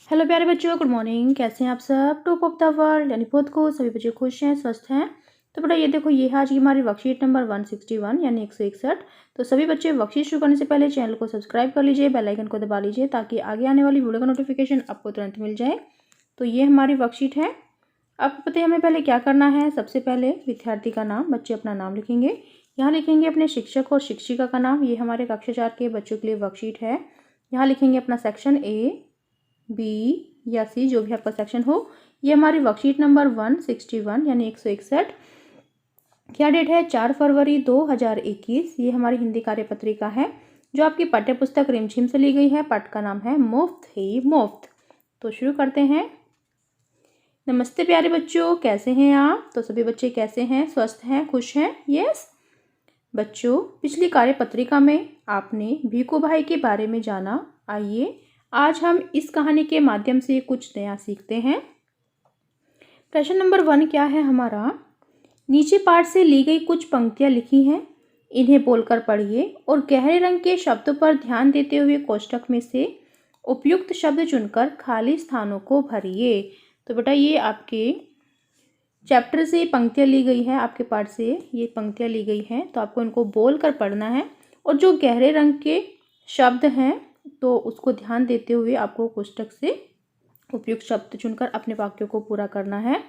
Hello प्यारे बच्चों, good morning. कैसे हैं आप सब? टॉप ऑफ द वर्ल्ड यानी खुद को सभी बच्चे खुश हैं, स्वस्थ हैं। तो बेटा ये देखो, ये है आज की हमारी वर्कशीट नंबर 161 यानी 161। तो सभी बच्चे वर्कशीट शुरू करने से पहले चैनल को सब्सक्राइब कर लीजिए, बेल आइकन को दबा लीजिए ताकि आगे आने वाली वीडियो का नोटिफिकेशन आपको तुरंत मिल जाए। तो ये हमारी वर्कशीट है। आपको पता है हमें पहले क्या करना है। सबसे पहले विद्यार्थी का नाम, बच्चे अपना नाम लिखेंगे। यहाँ लिखेंगे अपने शिक्षक और शिक्षिका का नाम। ये हमारे कक्षा 4 के बच्चों के लिए वर्कशीट है। यहाँ लिखेंगे अपना सेक्शन ए, बी या सी, जो भी आपका सेक्शन हो। ये हमारी वर्कशीट नंबर 161 यानी 161। क्या डेट है? 4 फरवरी 2021। ये हमारी हिंदी कार्यपत्रिका है जो आपकी पाठ्य पुस्तक रिमझिम से ली गई है। पाठ का नाम है मुफ्त ही मुफ्त। तो शुरू करते हैं। नमस्ते प्यारे बच्चों, कैसे हैं आप? तो सभी बच्चे कैसे हैं? स्वस्थ हैं, खुश हैं? यस बच्चों, पिछली कार्यपत्रिका में आपने भीखू भाई के बारे में जाना। आइए आज हम इस कहानी के माध्यम से कुछ नया सीखते हैं। प्रश्न नंबर 1 क्या है हमारा? नीचे पाठ से ली गई कुछ पंक्तियां लिखी हैं, इन्हें बोलकर पढ़िए और गहरे रंग के शब्दों पर ध्यान देते हुए कोष्ठक में से उपयुक्त शब्द चुनकर खाली स्थानों को भरिए। तो बेटा ये आपके चैप्टर से पंक्तियां ली गई है, आपके पाठ से ये पंक्तियां ली गई हैं, तो आपको इनको बोल कर पढ़ना है और जो गहरे रंग के शब्द हैं तो उसको ध्यान देते हुए आपको कोष्ठक से उपयुक्त शब्द चुनकर अपने वाक्यों को पूरा करना है।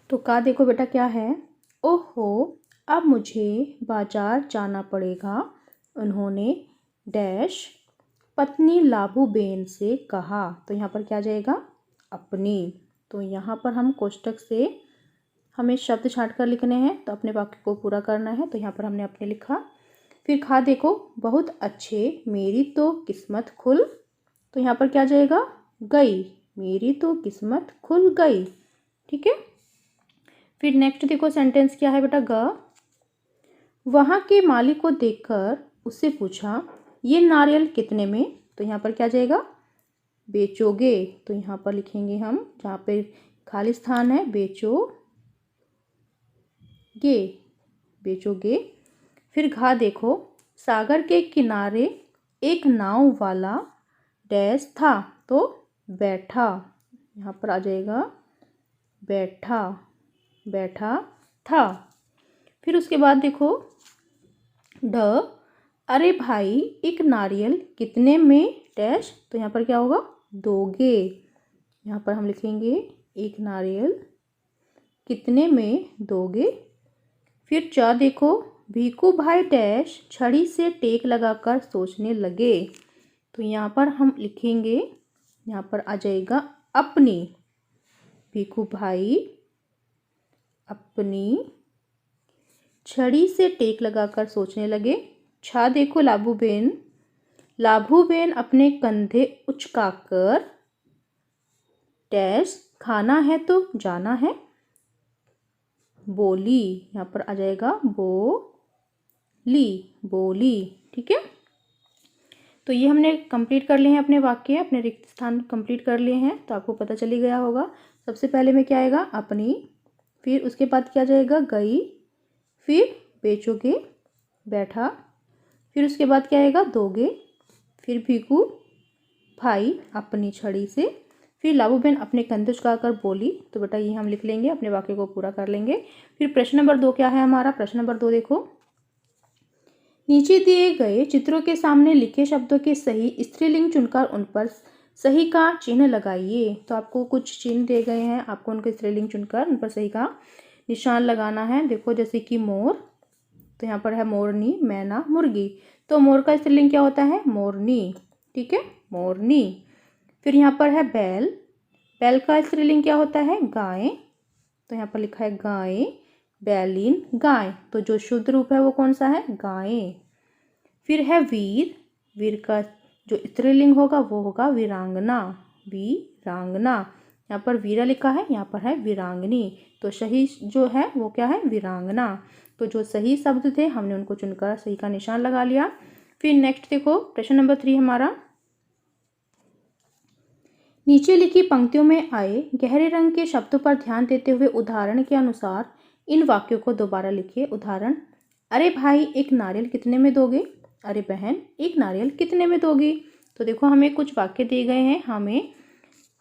तो का देखो बेटा क्या है? ओहो, अब मुझे बाजार जाना पड़ेगा, उन्होंने डैश पत्नी लाबूबेन से कहा। तो यहाँ पर क्या जाएगा? अपनी। तो यहाँ पर हम कोष्ठक से हमें शब्द छांट कर लिखने हैं, तो अपने वाक्य को पूरा करना है। तो यहाँ पर हमने अपने लिखा। फिर खा देखो, बहुत अच्छे, मेरी तो किस्मत खुल। तो यहाँ पर क्या जाएगा? गई, मेरी तो किस्मत खुल गई। ठीक है। फिर नेक्स्ट देखो सेंटेंस क्या है बेटा? ग वहाँ के माली को देखकर उससे पूछा, ये नारियल कितने में? तो यहाँ पर क्या जाएगा? बेचोगे। तो यहाँ पर लिखेंगे हम, जहाँ पे खाली स्थान है, बेचोगे, बेचोगे। फिर घा देखो, सागर के किनारे एक नाव वाला डैश था। तो बैठा, यहाँ पर आ जाएगा बैठा, बैठा था। फिर उसके बाद देखो ढ अरे भाई, एक नारियल कितने में डैश? तो यहाँ पर क्या होगा? दोगे। यहाँ पर हम लिखेंगे एक नारियल कितने में दोगे। फिर च देखो, भीखू भाई डैश छड़ी से टेक लगाकर सोचने लगे। तो यहाँ पर हम लिखेंगे, यहाँ पर आ जाएगा अपनी। भीखू भाई अपनी छड़ी से टेक लगाकर सोचने लगे। छा देखो, लाबूबेन, लाभूबेन अपने कंधे उचकाकर डैश खाना है तो जाना है, बोली। यहाँ पर आ जाएगा बोली, बोली। ठीक है। तो ये हमने कंप्लीट कर लिए हैं अपने वाक्य, अपने रिक्त स्थान कंप्लीट कर लिए हैं। तो आपको पता चली गया होगा। सबसे पहले में क्या आएगा? अपनी। फिर उसके बाद क्या जाएगा? गई। फिर बेचोगे, बैठा। फिर उसके बाद क्या आएगा? दोगे। फिर भीखू भाई अपनी छड़ी से। फिर लाबूबेन अपने कंधे झुकाकर बोली। तो बेटा ये हम लिख लेंगे, अपने वाक्य को पूरा कर लेंगे। फिर प्रश्न नंबर 2 क्या है हमारा? प्रश्न नंबर 2 देखो, नीचे दिए गए चित्रों के सामने लिखे शब्दों के सही स्त्रीलिंग चुनकर उन पर सही का चिन्ह लगाइए। तो आपको कुछ चिन्ह दिए गए हैं, आपको उनके स्त्रीलिंग चुनकर उन पर सही का निशान लगाना है। देखो जैसे कि मोर, तो यहाँ पर है मोरनी, मैना, मुर्गी। तो मोर का स्त्रीलिंग क्या होता है? मोरनी। ठीक है, मोरनी। फिर यहाँ पर है बैल, बैल का स्त्रीलिंग क्या होता है? गाय। तो यहाँ पर लिखा है गाय, बैलिन, गाय। तो जो शुद्ध रूप है वो कौन सा है? गाय। फिर है वीर, वीर का जो स्त्रीलिंग होगा वो होगा वीरांगना, वीरांगना। यहाँ पर वीरा लिखा है, यहाँ पर है वीरांगनी। तो सही जो है वो क्या है? वीरांगना। तो जो सही शब्द थे हमने उनको चुनकर सही का निशान लगा लिया। फिर नेक्स्ट देखो प्रश्न नंबर 3 हमारा, नीचे लिखी पंक्तियों में आए गहरे रंग के शब्दों पर ध्यान देते हुए उदाहरण के अनुसार इन वाक्यों को दोबारा लिखिए। उदाहरण, अरे भाई, एक नारियल कितने में दोगे? अरे बहन, एक नारियल कितने में दोगी? तो देखो हमें कुछ वाक्य दिए गए हैं, हमें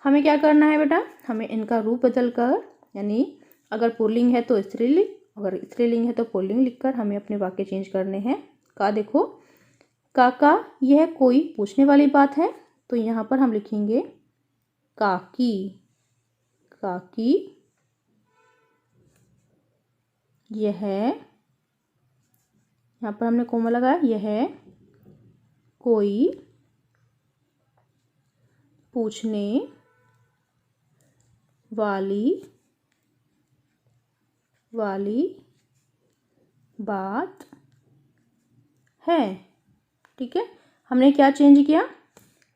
हमें क्या करना है बेटा, हमें इनका रूप बदल कर, यानी अगर पुल्लिंग है तो स्त्रीलिंग, अगर स्त्रीलिंग है तो पुल्लिंग लिखकर हमें अपने वाक्य चेंज करने हैं। का देखो, काका यह कोई पूछने वाली बात है, तो यहाँ पर हम लिखेंगे काकी। काकी यह, यहाँ पर हमने कोमा लगाया, यह कोई पूछने वाली बात है। ठीक है, हमने क्या चेंज किया,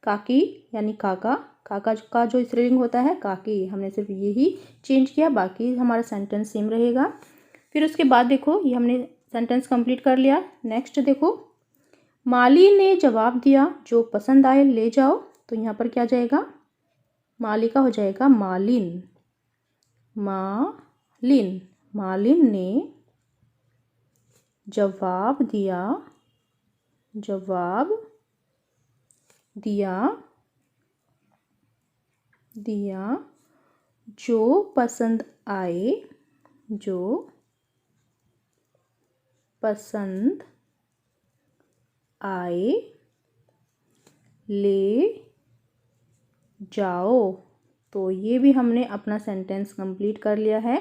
काकी यानी काका, काका का जो स्त्रीलिंग होता है काकी, हमने सिर्फ यही चेंज किया, बाकी हमारा सेंटेंस सेम रहेगा। फिर उसके बाद देखो, ये हमने सेंटेंस कंप्लीट कर लिया। नेक्स्ट देखो, माली ने जवाब दिया जो पसंद आए ले जाओ, तो यहाँ पर क्या जाएगा, माली का हो जाएगा मालिन। मालिन, मालिन ने जवाब दिया जो पसंद आए ले जाओ। तो ये भी हमने अपना सेंटेंस कंप्लीट कर लिया है।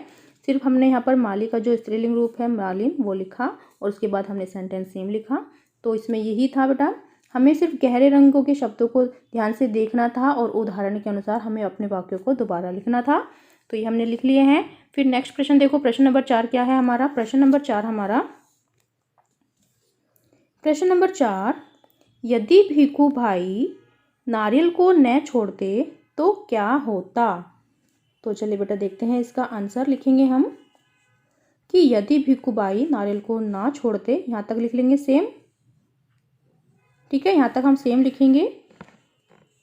सिर्फ हमने यहाँ पर माली का जो स्त्रीलिंग रूप है मालिन वो लिखा, और उसके बाद हमने सेंटेंस सेम लिखा। तो इसमें यही था बेटा, हमें सिर्फ गहरे रंगों के शब्दों को ध्यान से देखना था और उदाहरण के अनुसार हमें अपने वाक्यों को दोबारा लिखना था। तो ये हमने लिख लिए हैं। फिर नेक्स्ट प्रश्न देखो, प्रश्न नंबर 4 क्या है हमारा, प्रश्न नंबर 4, यदि भीखू भाई नारियल को न छोड़ते तो क्या होता। तो चलिए बेटा देखते हैं इसका आंसर। लिखेंगे हम कि यदि भीखू भाई नारियल को ना छोड़ते, यहाँ तक लिख लेंगे सेम। ठीक है, यहाँ तक हम सेम लिखेंगे।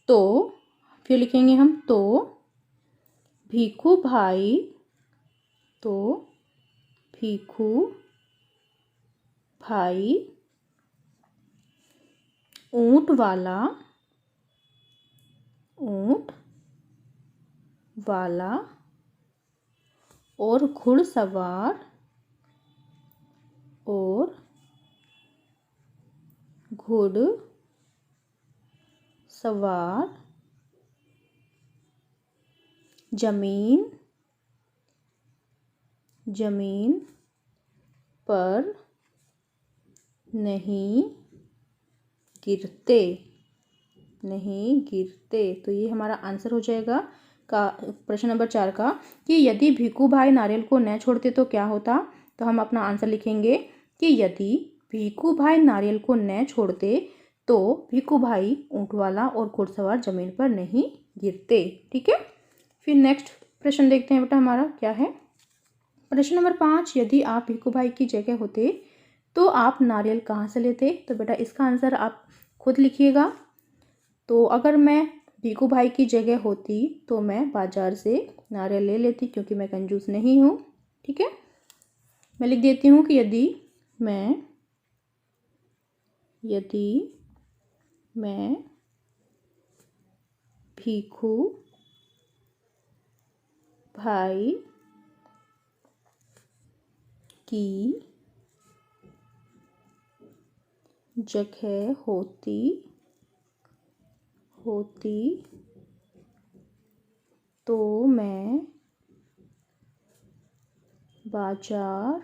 तो फिर लिखेंगे हम तो भीखू भाई ऊंट वाला और घुड़सवार जमीन पर नहीं गिरते। तो ये हमारा आंसर हो जाएगा का प्रश्न नंबर 4 का, कि यदि भीखू भाई नारियल को न छोड़ते तो क्या होता। तो हम अपना आंसर लिखेंगे कि यदि भीखू भाई नारियल को न छोड़ते तो भीखू भाई ऊंट वाला और घुड़सवार जमीन पर नहीं गिरते। ठीक है, फिर नेक्स्ट प्रश्न देखते हैं बेटा हमारा क्या है। प्रश्न नंबर 5, यदि आप भीखू भाई की जगह होते तो आप नारियल कहाँ से लेते। तो बेटा इसका आंसर आप खुद लिखिएगा। तो अगर मैं भीखू भाई की जगह होती तो मैं बाजार से नारियल ले लेती, क्योंकि मैं कंजूस नहीं हूँ। ठीक है, मैं लिख देती हूँ कि यदि मैं भीखू भाई की जगह होती तो मैं बाजार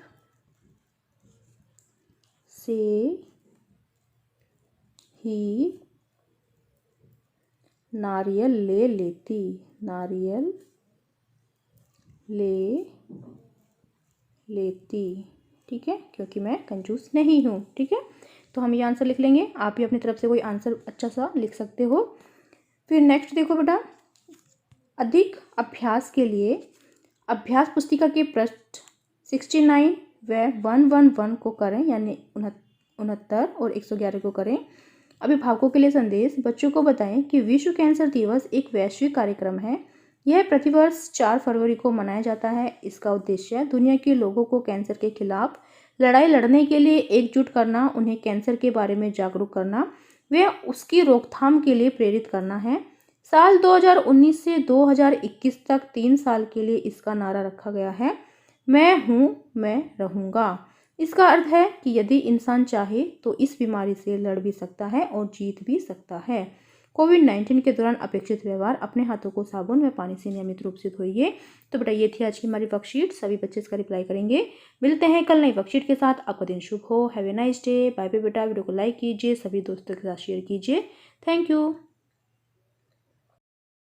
से ही नारियल ले लेती। ठीक है, क्योंकि मैं कंजूस नहीं हूँ। ठीक है, तो हम ये आंसर लिख लेंगे। आप भी अपनी तरफ से कोई आंसर अच्छा सा लिख सकते हो। फिर नेक्स्ट देखो बेटा, अधिक अभ्यास के लिए अभ्यास पुस्तिका के पृष्ठ 69 व 111 को करें, यानी 69 और 111 को करें। अभिभावकों के लिए संदेश, बच्चों को बताएं कि विश्व कैंसर दिवस एक वैश्विक कार्यक्रम है। यह प्रतिवर्ष 4 फरवरी को मनाया जाता है। इसका उद्देश्य दुनिया के लोगों को कैंसर के खिलाफ लड़ाई लड़ने के लिए एकजुट करना, उन्हें कैंसर के बारे में जागरूक करना व उसकी रोकथाम के लिए प्रेरित करना है। साल 2019 से 2021 तक 3 साल के लिए इसका नारा रखा गया है, मैं हूँ, मैं रहूँगा। इसका अर्थ है कि यदि इंसान चाहे तो इस बीमारी से लड़ भी सकता है और जीत भी सकता है। कोविड-19 के दौरान अपेक्षित व्यवहार, अपने हाथों को साबुन व पानी से नियमित रूप से धोइए। तो बेटा ये थी आज की हमारी वर्कशीट, सभी बच्चे इसका रिप्लाई करेंगे। मिलते हैं कल नई वर्कशीट के साथ। आपका दिन शुभ हो। Have a nice day. Bye bye बेटा। वीडियो को लाइक कीजिए, सभी दोस्तों के साथ शेयर कीजिए। Thank you.